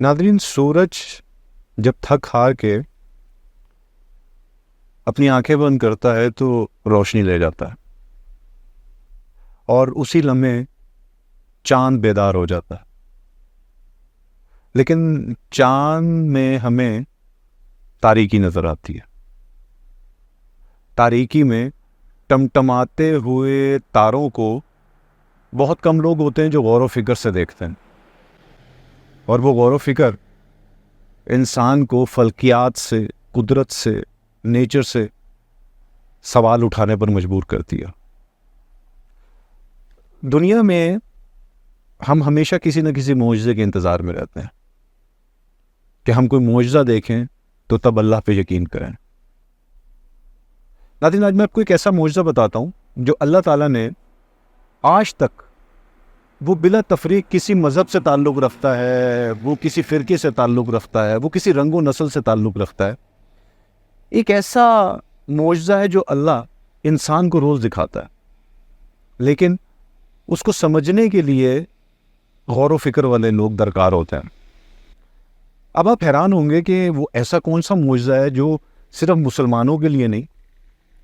ناظرین، سورج جب تھک ہار کے اپنی آنکھیں بند کرتا ہے تو روشنی لے جاتا ہے، اور اسی لمحے چاند بیدار ہو جاتا ہے. لیکن چاند میں ہمیں تاریکی نظر آتی ہے. تاریکی میں ٹمٹماتے ہوئے تاروں کو بہت کم لوگ ہوتے ہیں جو غور و فکر سے دیکھتے ہیں، اور وہ غور و فکر انسان کو فلکیات سے، قدرت سے، نیچر سے سوال اٹھانے پر مجبور کرتی ہے. دنیا میں ہم ہمیشہ کسی نہ کسی معجزے کے انتظار میں رہتے ہیں کہ ہم کوئی معجزہ دیکھیں تو تب اللہ پہ یقین کریں. ناظرین، آج میں آپ کو ایک ایسا معجزہ بتاتا ہوں جو اللہ تعالیٰ نے آج تک، وہ بلا تفریق کسی مذہب سے تعلق رکھتا ہے، وہ کسی فرقے سے تعلق رکھتا ہے، وہ کسی رنگ و نسل سے تعلق رکھتا ہے، ایک ایسا معجزہ ہے جو اللہ انسان کو روز دکھاتا ہے، لیکن اس کو سمجھنے کے لیے غور و فکر والے لوگ درکار ہوتے ہیں. اب آپ حیران ہوں گے کہ وہ ایسا کون سا معجزہ ہے جو صرف مسلمانوں کے لیے نہیں،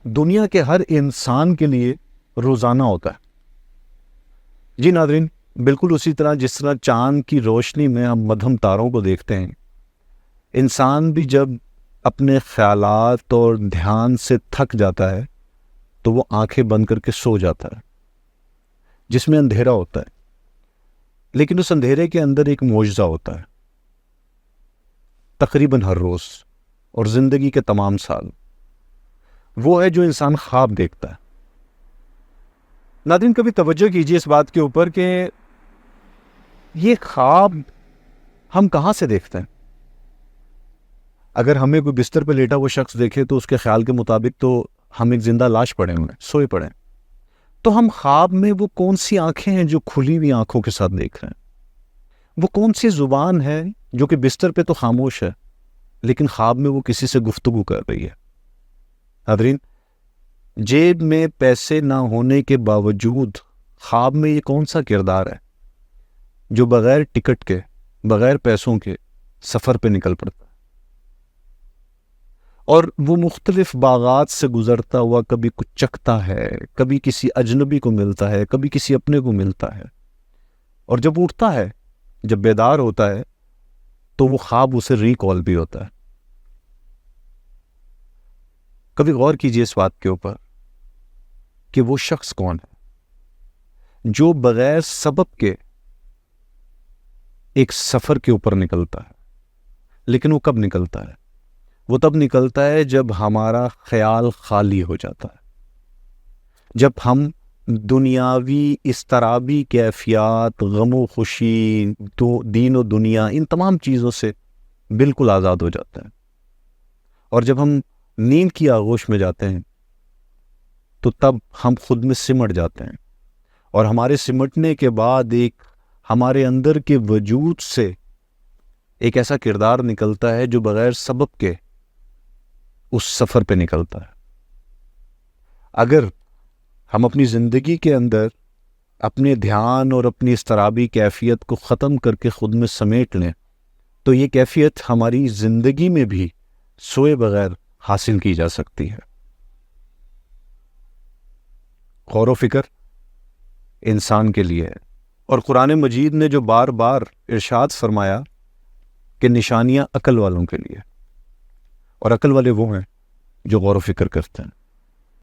دنیا کے ہر انسان کے لیے روزانہ ہوتا ہے. جی ناظرین، بالکل اسی طرح جس طرح چاند کی روشنی میں ہم مدھم تاروں کو دیکھتے ہیں، انسان بھی جب اپنے خیالات اور دھیان سے تھک جاتا ہے تو وہ آنکھیں بند کر کے سو جاتا ہے، جس میں اندھیرا ہوتا ہے. لیکن اس اندھیرے کے اندر ایک معجزہ ہوتا ہے، تقریباً ہر روز اور زندگی کے تمام سال. وہ ہے جو انسان خواب دیکھتا ہے. ناظرین، کبھی توجہ کیجئے اس بات کے اوپر کہ یہ خواب ہم کہاں سے دیکھتے ہیں. اگر ہمیں کوئی بستر پہ لیٹا وہ شخص دیکھے تو اس کے خیال کے مطابق تو ہم ایک زندہ لاش پڑے ہوئے ہیں، سوئے پڑے ہیں. تو ہم خواب میں وہ کون سی آنکھیں ہیں جو کھلی ہوئی آنکھوں کے ساتھ دیکھ رہے ہیں؟ وہ کون سی زبان ہے جو کہ بستر پہ تو خاموش ہے لیکن خواب میں وہ کسی سے گفتگو کر رہی ہے؟ حضرین، جیب میں پیسے نہ ہونے کے باوجود خواب میں یہ کون سا کردار ہے جو بغیر ٹکٹ کے، بغیر پیسوں کے سفر پہ نکل پڑتا ہے، اور وہ مختلف باغات سے گزرتا ہوا کبھی کچھ چکھتا ہے، کبھی کسی اجنبی کو ملتا ہے، کبھی کسی اپنے کو ملتا ہے، اور جب اٹھتا ہے، جب بیدار ہوتا ہے تو وہ خواب اسے ریکال بھی ہوتا ہے. کبھی غور کیجئے اس بات کے اوپر کہ وہ شخص کون ہے جو بغیر سبب کے ایک سفر کے اوپر نکلتا ہے. لیکن وہ کب نکلتا ہے؟ وہ تب نکلتا ہے جب ہمارا خیال خالی ہو جاتا ہے، جب ہم دنیاوی اضطرابی کیفیات، غم و خوشی، دین و دنیا، ان تمام چیزوں سے بالکل آزاد ہو جاتا ہے. اور جب ہم نیند کی آغوش میں جاتے ہیں تو تب ہم خود میں سمٹ جاتے ہیں، اور ہمارے سمٹنے کے بعد ایک ہمارے اندر کے وجود سے ایک ایسا کردار نکلتا ہے جو بغیر سبب کے اس سفر پہ نکلتا ہے. اگر ہم اپنی زندگی کے اندر اپنے دھیان اور اپنی اضطرابی کیفیت کو ختم کر کے خود میں سمیٹ لیں تو یہ کیفیت ہماری زندگی میں بھی سوئے بغیر حاصل کی جا سکتی ہے. غور و فکر انسان کے لیے ہے، اور قرآن مجید نے جو بار بار ارشاد فرمایا کہ نشانیاں عقل والوں کے لیے، اور عقل والے وہ ہیں جو غور و فکر کرتے ہیں.